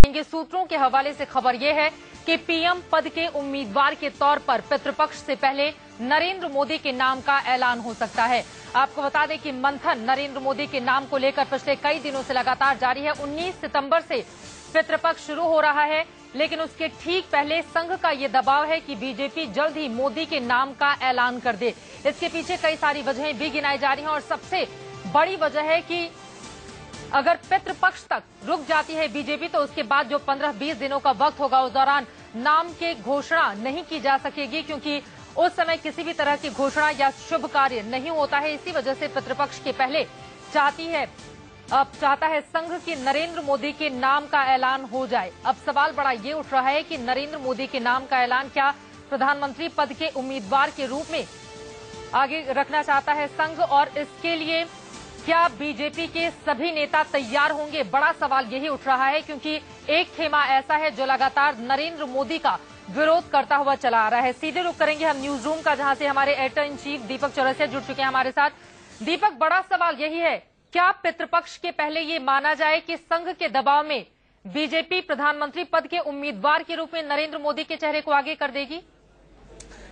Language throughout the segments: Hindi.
सूत्रों के हवाले से खबर यह है कि पीएम पद के उम्मीदवार के तौर पर पितृपक्ष से पहले नरेंद्र मोदी के नाम का ऐलान हो सकता है। आपको बता दें कि मंथन नरेंद्र मोदी के नाम को लेकर पिछले कई दिनों से लगातार जारी है। 19 सितंबर से पितृपक्ष शुरू हो रहा है, लेकिन उसके ठीक पहले संघ का ये दबाव है कि बीजेपी जल्द ही मोदी के नाम का ऐलान कर दे। इसके पीछे कई सारी वजहें भी गिनाई जा रही हैं और सबसे बड़ी वजह है कि अगर पितृपक्ष तक रुक जाती है बीजेपी तो उसके बाद जो 15-20 दिनों का वक्त होगा उस दौरान नाम की घोषणा नहीं की जा सकेगी, क्योंकि उस समय किसी भी तरह की घोषणा या शुभ कार्य नहीं होता है। इसी वजह से पितृपक्ष के पहले चाहता है संघ की नरेंद्र मोदी के नाम का ऐलान हो जाए। अब सवाल बड़ा ये उठ रहा है कि नरेंद्र मोदी के नाम का ऐलान क्या प्रधानमंत्री पद के उम्मीदवार के रूप में आगे रखना चाहता है संघ, और इसके लिए क्या बीजेपी के सभी नेता तैयार होंगे? बड़ा सवाल यही उठ रहा है, क्योंकि एक खेमा ऐसा है जो लगातार नरेंद्र मोदी का विरोध करता हुआ चला आ रहा है। सीधे रुख करेंगे हम न्यूज रूम का, जहां से हमारे एडिटर इन चीफ दीपक चौरसिया जुड़ चुके हैं हमारे साथ। दीपक, बड़ा सवाल यही है, क्या पितृपक्ष के पहले ये माना जाए कि संघ के दबाव में बीजेपी प्रधानमंत्री पद के उम्मीदवार के रूप में नरेंद्र मोदी के चेहरे को आगे कर देगी?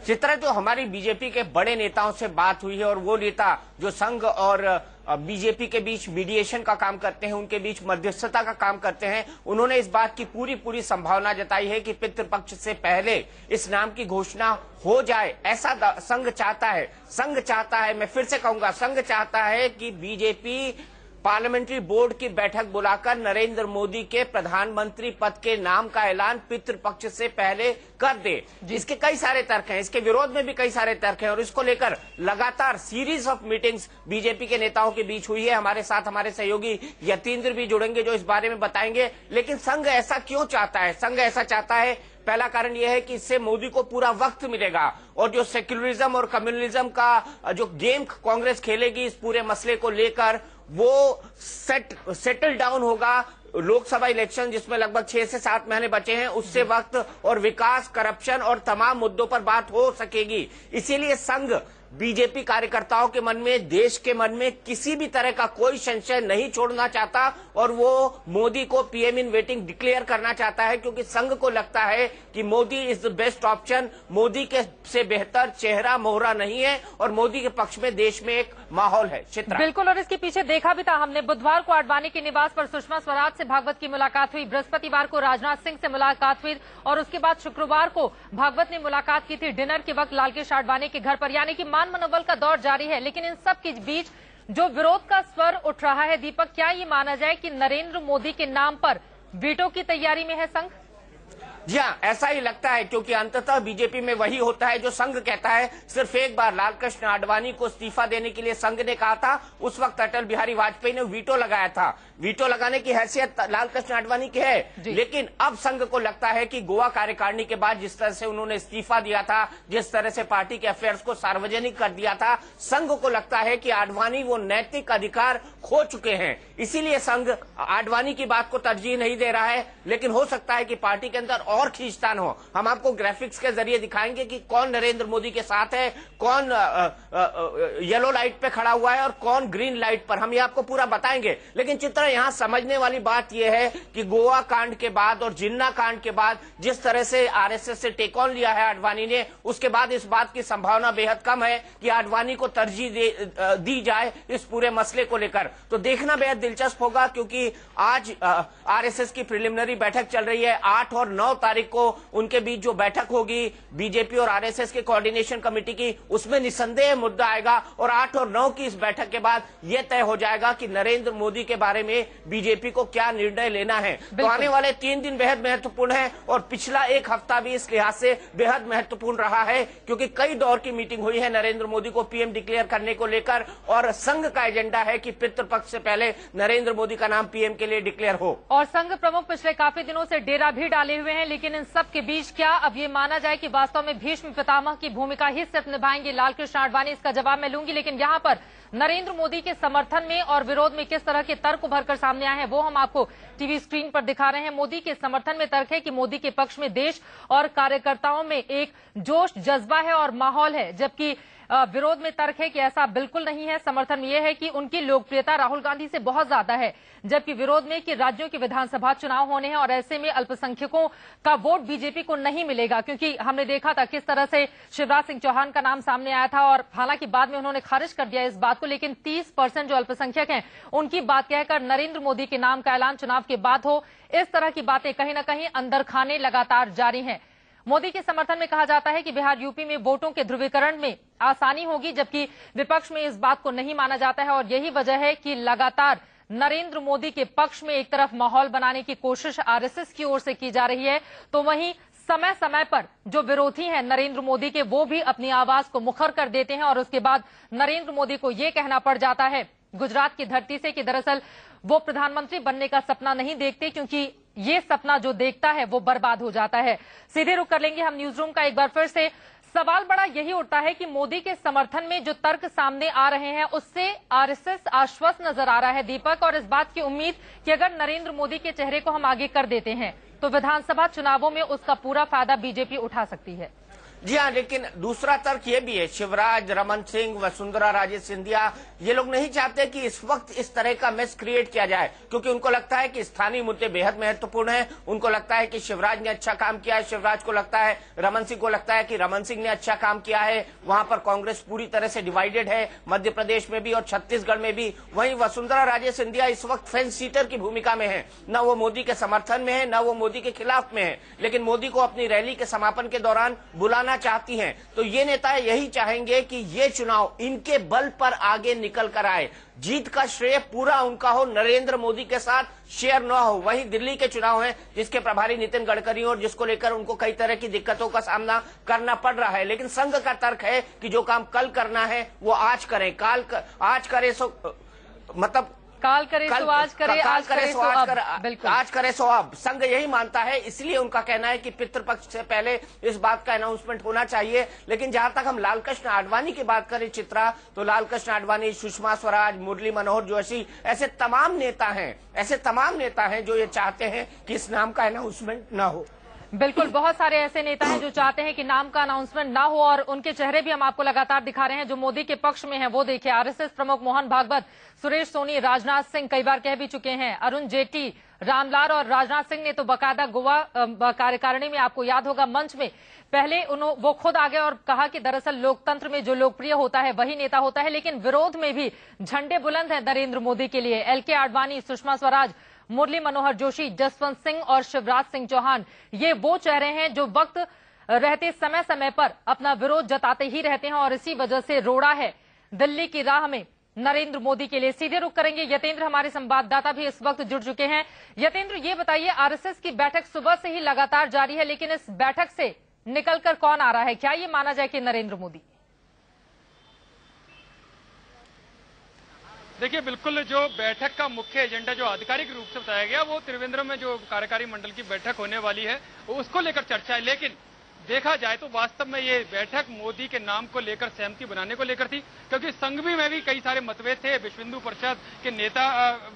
जिस तरह जो हमारी बीजेपी के बड़े नेताओं से बात हुई है और वो नेता जो संघ और बीजेपी के बीच मीडिएशन का काम करते हैं, उनके बीच मध्यस्थता का काम करते हैं, उन्होंने इस बात की पूरी संभावना जताई है कि पितृपक्ष से पहले इस नाम की घोषणा हो जाए। ऐसा संघ चाहता है। संघ चाहता है, मैं फिर से कहूंगा, संघ चाहता है कि बीजेपी पार्लियामेंट्री बोर्ड की बैठक बुलाकर नरेंद्र मोदी के प्रधानमंत्री पद के नाम का ऐलान पितृपक्ष से पहले कर दे। इसके कई सारे तर्क हैं, इसके विरोध में भी कई सारे तर्क हैं और इसको लेकर लगातार सीरीज ऑफ मीटिंग्स बीजेपी के नेताओं के बीच हुई है। हमारे साथ हमारे सहयोगी यतीन्द्र भी जुड़ेंगे जो इस बारे में बताएंगे। लेकिन संघ ऐसा क्यों चाहता है? संघ ऐसा चाहता है, पहला कारण यह है कि इससे मोदी को पूरा वक्त मिलेगा और जो सेक्युलरिज्म और कम्युनलिज्म का जो गेम कांग्रेस खेलेगी इस पूरे मसले को लेकर, वो सेटल डाउन होगा। लोकसभा इलेक्शन जिसमें लगभग 6 से 7 महीने बचे हैं, उससे वक्त और विकास, करप्शन और तमाम मुद्दों पर बात हो सकेगी। इसीलिए संघ बीजेपी कार्यकर्ताओं के मन में, देश के मन में किसी भी तरह का कोई संशय नहीं छोड़ना चाहता और वो मोदी को पीएम इन वेटिंग डिक्लेयर करना चाहता है, क्योंकि संघ को लगता है कि Modi is the best option. Modi के से बेहतर चेहरा मोहरा नहीं है और मोदी के पक्ष में देश में एक माहौल है। चित्रा बिल्कुल, और इसके पीछे देखा भी था हमने। बुधवार को आडवाणी के निवास पर सुषमा स्वराज से भागवत की मुलाकात हुई, बृहस्पतिवार को राजनाथ सिंह से मुलाकात हुई और उसके बाद शुक्रवार को भागवत ने मुलाकात की थी डिनर के वक्त लालकृष्ण आडवाणी के घर पर। यानी कि मनोबल का दौर जारी है। लेकिन इन सब के बीच जो विरोध का स्वर उठ रहा है, दीपक, क्या ये माना जाए कि नरेंद्र मोदी के नाम पर वीटो की तैयारी में है संघ? जी हाँ, ऐसा ही लगता है, क्योंकि अंततः बीजेपी में वही होता है जो संघ कहता है। सिर्फ एक बार लालकृष्ण आडवाणी को इस्तीफा देने के लिए संघ ने कहा था, उस वक्त अटल बिहारी वाजपेयी ने वीटो लगाया था। वीटो लगाने की हैसियत लालकृष्ण आडवाणी की है, लेकिन अब संघ को लगता है कि गोवा कार्यकारिणी के बाद जिस तरह से उन्होंने इस्तीफा दिया था, जिस तरह से पार्टी के अफेयर्स को सार्वजनिक कर दिया था, संघ को लगता है कि आडवाणी वो नैतिक अधिकार खो चुके हैं। इसीलिए संघ आडवाणी की बात को तरजीह नहीं दे रहा है। लेकिन हो सकता है कि पार्टी के अंदर और खींचतान हो। हम आपको ग्राफिक्स के जरिए दिखाएंगे कि कौन नरेंद्र मोदी के साथ है, कौन येलो लाइट पे खड़ा हुआ है और कौन ग्रीन लाइट पर, हम ये आपको पूरा बताएंगे। लेकिन चित्रा, यहां समझने वाली बात यह है कि गोवा कांड के बाद और जिन्ना कांड के बाद जिस तरह से आरएसएस से टेक ऑन लिया है आडवाणी ने, उसके बाद इस बात की संभावना बेहद कम है कि आडवाणी को तरजीह दी जाए इस पूरे मसले को लेकर। तो देखना बेहद दिलचस्प होगा, क्योंकि आज आरएसएस की प्रिलिमिनरी बैठक चल रही है। 8 और 9 तारीख को उनके बीच जो बैठक होगी बीजेपी और आरएसएस के कोऑर्डिनेशन कमेटी की, उसमें निसंदेह मुद्दा आएगा और 8 और 9 की इस बैठक के बाद यह तय हो जाएगा कि नरेंद्र मोदी के बारे में बीजेपी को क्या निर्णय लेना है। तो आने वाले 3 दिन बेहद महत्वपूर्ण है और पिछला एक हफ्ता भी इस लिहाज से बेहद महत्वपूर्ण रहा है, क्योंकि कई दौर की मीटिंग हुई है नरेंद्र मोदी को पीएम डिक्लेयर करने को लेकर और संघ का एजेंडा है कि पितृपक्ष से पहले नरेंद्र मोदी का नाम पीएम के लिए डिक्लेयर हो। और संघ प्रमुख पिछले काफी दिनों से डेरा भी डाले हुए हैं। लेकिन इन सब के बीच क्या अब ये माना जाए कि वास्तव में भीष्म पितामह की भूमिका ही सिर्फ निभाएंगे लालकृष्ण आडवाणी? इसका जवाब मैं लूंगी, लेकिन यहाँ पर नरेंद्र मोदी के समर्थन में और विरोध में किस तरह के तर्क उभरकर सामने आए हैं वो हम आपको टीवी स्क्रीन पर दिखा रहे हैं। मोदी के समर्थन में तर्क है कि मोदी के पक्ष में देश और कार्यकर्ताओं में एक जोश, जज्बा है और माहौल है, जबकि विरोध में तर्क है कि ऐसा बिल्कुल नहीं है। समर्थन में यह है कि उनकी लोकप्रियता राहुल गांधी से बहुत ज्यादा है, जबकि विरोध में कि राज्यों के विधानसभा चुनाव होने हैं और ऐसे में अल्पसंख्यकों का वोट बीजेपी को नहीं मिलेगा, क्योंकि हमने देखा था किस तरह से शिवराज सिंह चौहान का नाम सामने आया था और हालांकि बाद में उन्होंने खारिज कर दिया इस बात को, लेकिन 30% जो अल्पसंख्यक हैं उनकी बात कहकर नरेंद्र मोदी के नाम का ऐलान चुनाव के बाद हो, इस तरह की बातें कहीं न कहीं अंदर खाने लगातार जारी हैं। मोदी के समर्थन में कहा जाता है कि बिहार यूपी में वोटों के ध्रुवीकरण में आसानी होगी, जबकि विपक्ष में इस बात को नहीं माना जाता है और यही वजह है कि लगातार नरेंद्र मोदी के पक्ष में एक तरफ माहौल बनाने की कोशिश आरएसएस की ओर से की जा रही है, तो वहीं समय समय पर जो विरोधी हैं नरेंद्र मोदी के, वो भी अपनी आवाज को मुखर कर देते हैं और उसके बाद नरेंद्र मोदी को ये कहना पड़ जाता है गुजरात की धरती से कि दरअसल वो प्रधानमंत्री बनने का सपना नहीं देखते, क्योंकि ये सपना जो देखता है वो बर्बाद हो जाता है। सीधे रुख कर लेंगे हम न्यूज रूम का एक बार फिर से। सवाल बड़ा यही उठता है कि मोदी के समर्थन में जो तर्क सामने आ रहे हैं उससे आरएसएस आश्वस्त नजर आ रहा है दीपक, और इस बात की उम्मीद कि अगर नरेंद्र मोदी के चेहरे को हम आगे कर देते हैं तो विधानसभा चुनावों में उसका पूरा फायदा बीजेपी उठा सकती है। जी हाँ, लेकिन दूसरा तर्क ये भी है, शिवराज, रमन सिंह, वसुंधरा राजे सिंधिया, ये लोग नहीं चाहते कि इस वक्त इस तरह का मैच क्रिएट किया जाए, क्योंकि उनको लगता है कि स्थानीय मुद्दे बेहद महत्वपूर्ण हैं। उनको लगता है कि शिवराज ने अच्छा काम किया है, शिवराज को लगता है, रमन सिंह को लगता है कि रमन सिंह ने अच्छा काम किया है। वहां पर कांग्रेस पूरी तरह से डिवाइडेड है, मध्य प्रदेश में भी और छत्तीसगढ़ में भी। वहीं वसुंधरा राजे सिंधिया इस वक्त फेंस सीटर की भूमिका में है, न वो मोदी के समर्थन में है, न वो मोदी के खिलाफ में है, लेकिन मोदी को अपनी रैली के समापन के दौरान बुलाना चाहती हैं। तो ये नेता यही चाहेंगे कि ये चुनाव इनके बल पर आगे निकल कर आए, जीत का श्रेय पूरा उनका हो, नरेंद्र मोदी के साथ शेयर न हो। वहीं दिल्ली के चुनाव हैं जिसके प्रभारी नितिन गडकरी और जिसको लेकर उनको कई तरह की दिक्कतों का सामना करना पड़ रहा है, लेकिन संघ का तर्क है कि जो काम कल करना है वो आज करें, आज करे सो मतलब काल करे सो आज करे, आज करे सो अब। बिल्कुल, आज करे सो अब। संघ यही मानता है, इसलिए उनका कहना है कि पितृपक्ष से पहले इस बात का अनाउंसमेंट होना चाहिए। लेकिन जहां तक हम लालकृष्ण आडवाणी की बात करें चित्रा, तो लालकृष्ण आडवाणी, सुषमा स्वराज, मुरली मनोहर जोशी, ऐसे तमाम नेता हैं जो ये चाहते हैं कि इस नाम का अनाउंसमेंट न हो। बिल्कुल, बहुत सारे ऐसे नेता हैं जो चाहते हैं कि नाम का अनाउंसमेंट ना हो और उनके चेहरे भी हम आपको लगातार दिखा रहे हैं जो मोदी के पक्ष में हैं। वो देखिए, आरएसएस प्रमुख मोहन भागवत, सुरेश सोनी, राजनाथ सिंह कई बार कह भी चुके हैं, अरुण जेटली, रामलाल और राजनाथ सिंह ने तो बाकायदा गोवा कार्यकारिणी में आपको याद होगा मंच में पहले वो खुद आ गए और कहा कि दरअसल लोकतंत्र में जो लोकप्रिय होता है वही नेता होता है, लेकिन विरोध में भी झंडे बुलंद हैं नरेंद्र मोदी के लिए। एलके आडवाणी, सुषमा स्वराज, मुरली मनोहर जोशी, जसवंत सिंह और शिवराज सिंह चौहान, ये वो चेहरे हैं जो वक्त रहते समय समय पर अपना विरोध जताते ही रहते हैं और इसी वजह से रोड़ा है दिल्ली की राह में नरेंद्र मोदी के लिए। सीधे रुख करेंगे, यतेंद्र हमारे संवाददाता भी इस वक्त जुड़ चुके हैं। यतेंद्र, ये बताइए, आरएसएस की बैठक सुबह से ही लगातार जारी है, लेकिन इस बैठक से निकलकर कौन आ रहा है? क्या ये माना जाए कि नरेंद्र मोदी? देखिए, बिल्कुल जो बैठक का मुख्य एजेंडा जो आधिकारिक रूप से बताया गया वो त्रिवेंद्रम में जो कार्यकारी मंडल की बैठक होने वाली है उसको लेकर चर्चा है। लेकिन देखा जाए तो वास्तव में ये बैठक मोदी के नाम को लेकर सहमति बनाने को लेकर थी, क्योंकि संघ में भी कई सारे मतभेद थे। विश्व हिंदू परिषद के नेता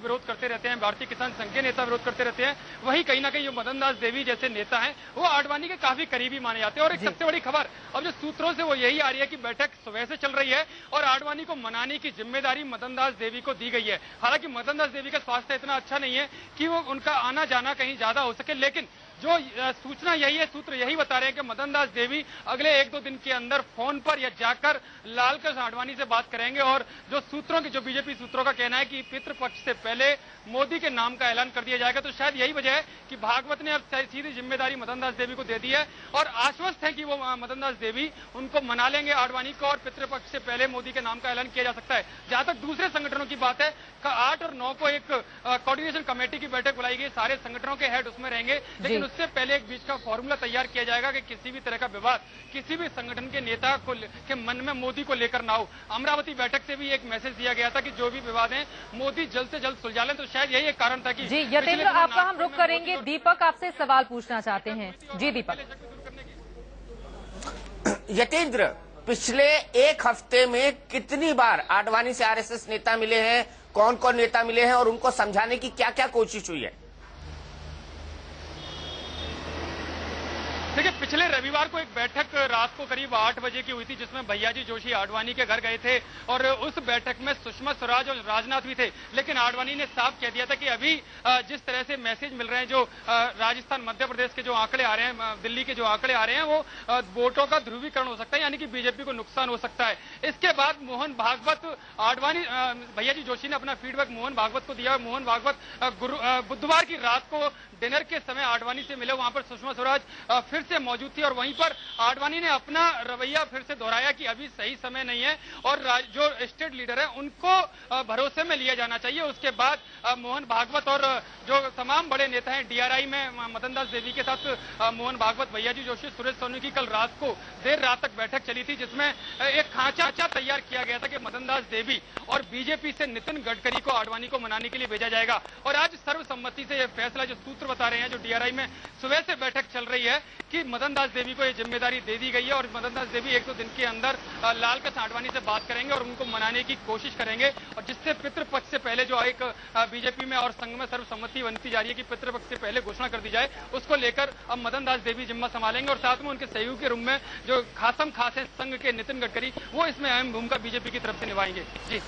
विरोध करते रहते हैं, भारतीय किसान संघ के नेता विरोध करते रहते हैं, वहीं कहीं ना कहीं जो मदन दास देवी जैसे नेता हैं वो आडवाणी के काफी करीबी माने जाते हैं। और एक सबसे बड़ी खबर अब जो सूत्रों से वो यही आ रही है कि बैठक सुबह से चल रही है और आडवाणी को मनाने की जिम्मेदारी मदन दास देवी को दी गई है। हालांकि मदन दास देवी का स्वास्थ्य इतना अच्छा नहीं है कि वो उनका आना जाना कहीं ज्यादा हो सके, लेकिन जो सूचना यही है, सूत्र यही बता रहे हैं कि मदन दास देवी अगले 1-2 दिन के अंदर फोन पर या जाकर लालकृष्ण आडवाणी से बात करेंगे। और जो सूत्रों की, जो बीजेपी सूत्रों का कहना है कि पितृपक्ष से पहले मोदी के नाम का ऐलान कर दिया जाएगा, तो शायद यही वजह है कि भागवत ने अब सीधी जिम्मेदारी मदन दास देवी को दे दी है और आश्वस्त है कि वो मदन दास देवी उनको मना लेंगे आडवाणी को और पितृपक्ष से पहले मोदी के नाम का ऐलान किया जा सकता है। जहां तक दूसरे संगठनों की बात है, 8 और 9 को एक कोऑर्डिनेशन कमेटी की बैठक बुलाई गई, सारे संगठनों के हेड उसमें रहेंगे, लेकिन उससे पहले एक बीच का फॉर्मूला तैयार किया जाएगा कि किसी भी तरह का विवाद किसी भी संगठन के नेता के मन में मोदी को लेकर ना हो। अमरावती बैठक से भी एक मैसेज दिया गया था कि जो भी विवाद है मोदी जल्द से जल्द सुलझा लें, तो शायद यही एक कारण था कि जी यतेंद्र, आपका हम रुख करेंगे। दीपक आपसे सवाल पूछना चाहते हैं। जी दीपक। यतेंद्र, पिछले एक हफ्ते में कितनी बार आडवाणी से आरएसएस नेता मिले हैं, कौन कौन नेता मिले हैं और उनको समझाने की क्या क्या कोशिश हुई है? देखिए, पिछले रविवार को एक बैठक रात को करीब 8 बजे की हुई थी, जिसमें भैयाजी जोशी आडवाणी के घर गए थे और उस बैठक में सुषमा स्वराज और राजनाथ भी थे। लेकिन आडवाणी ने साफ कह दिया था कि अभी जिस तरह से मैसेज मिल रहे हैं, जो राजस्थान मध्य प्रदेश के जो आंकड़े आ रहे हैं, दिल्ली के जो आंकड़े आ रहे हैं, वो वोटों का ध्रुवीकरण हो सकता है, यानी कि बीजेपी को नुकसान हो सकता है। इसके बाद मोहन भागवत आडवाणी भैयाजी जोशी ने अपना फीडबैक मोहन भागवत को दिया। मोहन भागवत बुधवार की रात को डिनर के समय आडवाणी से मिले, वहां पर सुषमा स्वराज फिर से मौजूद थी और वहीं पर आडवाणी ने अपना रवैया फिर से दोहराया कि अभी सही समय नहीं है और जो स्टेट लीडर है उनको भरोसे में लिया जाना चाहिए। उसके बाद मोहन भागवत और जो तमाम बड़े नेता हैं, डीआरआई में मदन दास देवी के साथ मोहन भागवत, भैयाजी जोशी, सुरेश सोनी की कल रात को देर रात तक बैठक चली थी, जिसमें एक खांचा तैयार किया गया था कि मदन दास देवी और बीजेपी से नितिन गडकरी को आडवाणी को मनाने के लिए भेजा जाएगा। और आज सर्वसम्मति से यह फैसला, जो सूत्र बता रहे हैं, जो डीआरआई में सुबह से बैठक चल रही है, कि मदन दास देवी को यह जिम्मेदारी दे दी गई है और मदन दास देवी 1-2 दिन के अंदर लाल कृष्ण आडवाणी से बात करेंगे और उनको मनाने की कोशिश करेंगे, और जिससे पितृपक्ष से पहले जो एक बीजेपी में और संघ में सर्वसम्मति बनती जा रही है कि पितृपक्ष से पहले घोषणा कर दी जाए, उसको लेकर अब मदन दास देवी जिम्मा संभालेंगे। और साथ में उनके सहयोग के रूप में जो खासम खास है संघ के नितिन गडकरी, वो इसमें अहम भूमिका बीजेपी की तरफ से निभाएंगे। जी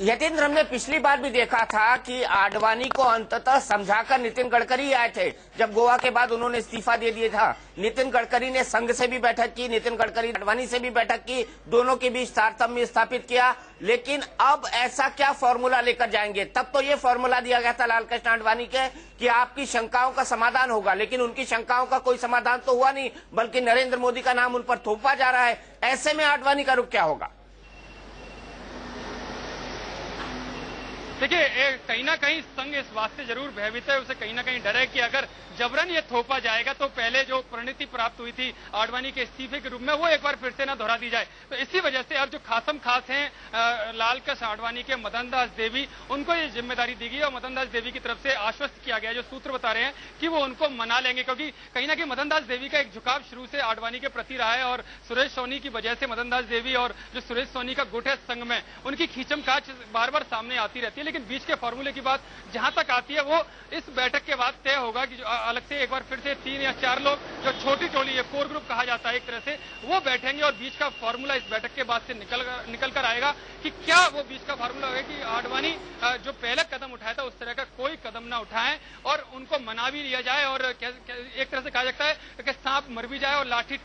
यतीन्द्र, हमने पिछली बार भी देखा था कि आडवाणी को अंततः समझाकर नितिन गडकरी आए थे। जब गोवा के बाद उन्होंने इस्तीफा दे दिया था, नितिन गडकरी ने संघ से भी बैठक की, नितिन गडकरी आडवाणी से भी बैठक की, दोनों के बीच तारतम्य स्थापित किया। लेकिन अब ऐसा क्या फॉर्मूला लेकर जाएंगे? तब तो ये फॉर्मूला दिया गया था लालकृष्ण आडवाणी के कि आपकी शंकाओं का समाधान होगा, लेकिन उनकी शंकाओं का कोई समाधान तो हुआ नहीं, बल्कि नरेंद्र मोदी का नाम उन पर थोपा जा रहा है। ऐसे में आडवाणी का रुख क्या होगा? देखिए, कहीं ना कहीं संघ इस वास्ते जरूर भयभीत है, उसे कहीं ना कहीं डर है कि अगर जबरन ये थोपा जाएगा तो पहले जो परिणति प्राप्त हुई थी आडवाणी के इस्तीफे के रूप में, वो एक बार फिर से ना दोहरा दी जाए। तो इसी वजह से अब जो खासम खास हैं लालकृष्ण आडवाणी के मदन दास देवी, उनको ये जिम्मेदारी दी गई और मदन दास देवी की तरफ से आश्वस्त किया गया, जो सूत्र बता रहे हैं कि वो उनको मना लेंगे, क्योंकि कहीं ना कहीं मदन दास देवी का एक झुकाव शुरू से आडवाणी के प्रति रहा है और सुरेश सोनी की वजह से मदन दास देवी और जो सुरेश सोनी का गुट है संघ में, उनकी खींचमखाच बार बार सामने आती रहती है। लेकिन बीच के फॉर्मूले की बात जहां तक आती है, वो इस बैठक के बाद तय होगा कि जो अलग से एक बार फिर से 3 या 4 लोग, जो छोटी टोली है, कोर ग्रुप कहा जाता है एक तरह से, वो बैठेंगे और बीच का फॉर्मूला इस बैठक के बाद से निकल कर आएगा कि क्या वो बीच का फॉर्मूला होगा कि आडवाणी जो पहले कदम उठाया था उस तरह का कोई कदम ना उठाएं और उनको मना भी लिया जाए, और एक तरह से कहा जाता है कि सांप मर भी जाए और लाठी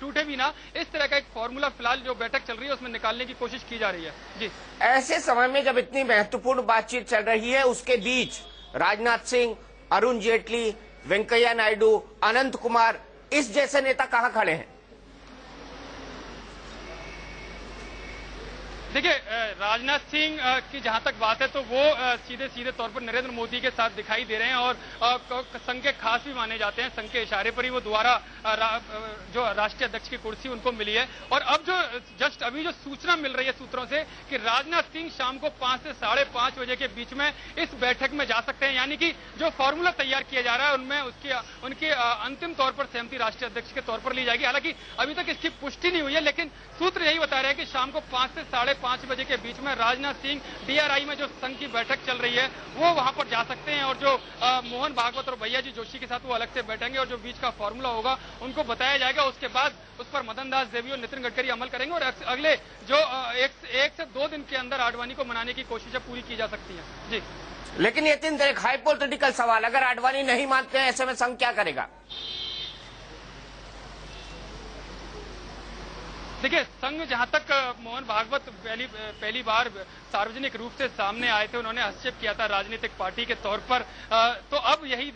टूटे भी ना। इस तरह का एक फॉर्मूला फिलहाल जो बैठक चल रही है उसमें निकालने की कोशिश की जा रही है। जी, ऐसे समय में जब इतनी महत्वपूर्ण बातचीत चल रही है, उसके बीच राजनाथ सिंह, अरुण जेटली, वेंकैया नायडू, अनंत कुमार, इस जैसे नेता कहां खड़े हैं? देखिए, राजनाथ सिंह की जहां तक बात है तो वो सीधे तौर पर नरेंद्र मोदी के साथ दिखाई दे रहे हैं और संघ के खास भी माने जाते हैं। संघ के इशारे पर ही वो दोबारा जो राष्ट्रीय अध्यक्ष की कुर्सी उनको मिली है। और अब जो जस्ट अभी जो सूचना मिल रही है सूत्रों से कि राजनाथ सिंह शाम को 5 से 5:30 बजे के बीच में इस बैठक में जा सकते हैं, यानी कि जो फॉर्मूला तैयार किया जा रहा है उनमें उनकी अंतिम तौर पर सहमति राष्ट्रीय अध्यक्ष के तौर पर ली जाएगी। हालांकि अभी तक इसकी पुष्टि नहीं हुई है, लेकिन सूत्र यही बता रहे हैं कि शाम को 5 से 5:30 बजे के बीच में राजनाथ सिंह डीआरआई में जो संघ की बैठक चल रही है वो वहां पर जा सकते हैं और जो मोहन भागवत और भैयाजी जोशी के साथ वो अलग से बैठेंगे और जो बीच का फॉर्मूला होगा उनको बताया जाएगा। उसके बाद उस पर मदन दास देवी और नितिन गडकरी अमल करेंगे और अगले जो 1 से 2 दिन के अंदर आडवाणी को मनाने की कोशिशें पूरी की जा सकती है। जी, लेकिन यतीन्द्र, एक हाइपोथेटिकल सवाल, अगर आडवाणी नहीं मानते हैं, ऐसे में संघ क्या करेगा? देखिए, संघ जहां तक मोहन भागवत पहली बार सार्वजनिक रूप से सामने आए थे, उन्होंने हस्तक्षेप किया था राजनीतिक पार्टी के तौर पर, तो अब यही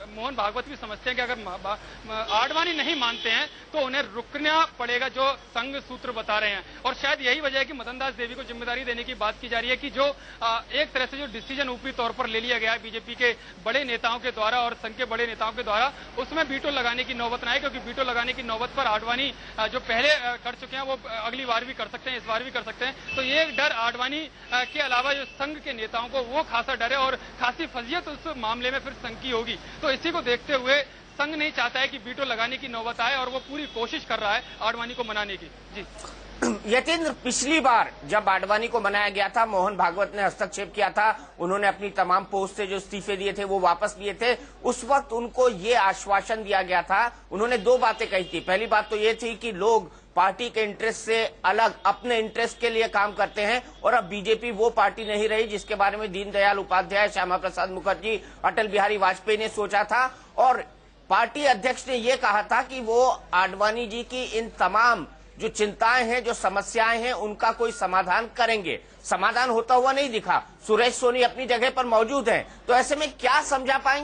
मोहन भागवत भी समझते हैं कि अगर आडवाणी नहीं मानते हैं तो उन्हें रुकना पड़ेगा, जो संघ सूत्र बता रहे हैं। और शायद यही वजह है कि मदन दास देवी को जिम्मेदारी देने की बात की जा रही है कि जो एक तरह से जो डिसीजन ऊपरी तौर पर ले लिया गया है बीजेपी के बड़े नेताओं के द्वारा और संघ के बड़े नेताओं के द्वारा, उसमें वीटो लगाने की नौबत न आए, क्योंकि वीटो लगाने की नौबत पर आडवाणी जो पहले कर चुके हैं वो अगली बार भी कर सकते हैं, इस बार भी कर सकते हैं। तो ये डर आडवाणी के अलावा जो संघ के नेताओं को वो खासा डर है और खासी फजीयत उस मामले में फिर संघ की होगी। तो इसी को देखते हुए संघ नहीं चाहता है कि वीटो लगाने की नौबत आए और वो पूरी कोशिश कर रहा है आडवाणी को मनाने की। जी, यतीन्द्र, पिछली बार जब आडवाणी को मनाया गया था, मोहन भागवत ने हस्तक्षेप किया था, उन्होंने अपनी तमाम पोस्ट से जो इस्तीफे दिए थे वो वापस लिए थे। उस वक्त उनको ये आश्वासन दिया गया था, उन्होंने दो बातें कही थी। पहली बात तो ये थी कि लोग पार्टी के इंटरेस्ट से अलग अपने इंटरेस्ट के लिए काम करते हैं, और अब बीजेपी वो पार्टी नहीं रही जिसके बारे में दीनदयाल उपाध्याय, श्यामा प्रसाद मुखर्जी, अटल बिहारी वाजपेयी ने सोचा था। और पार्टी अध्यक्ष ने ये कहा था कि वो आडवाणी जी की इन तमाम जो चिंताएं हैं, जो समस्याएं हैं, उनका कोई समाधान करेंगे। समाधान होता हुआ नहीं दिखा। सुरेश सोनी अपनी जगह पर मौजूद हैं, तो ऐसे में क्या समझा पाएंगे?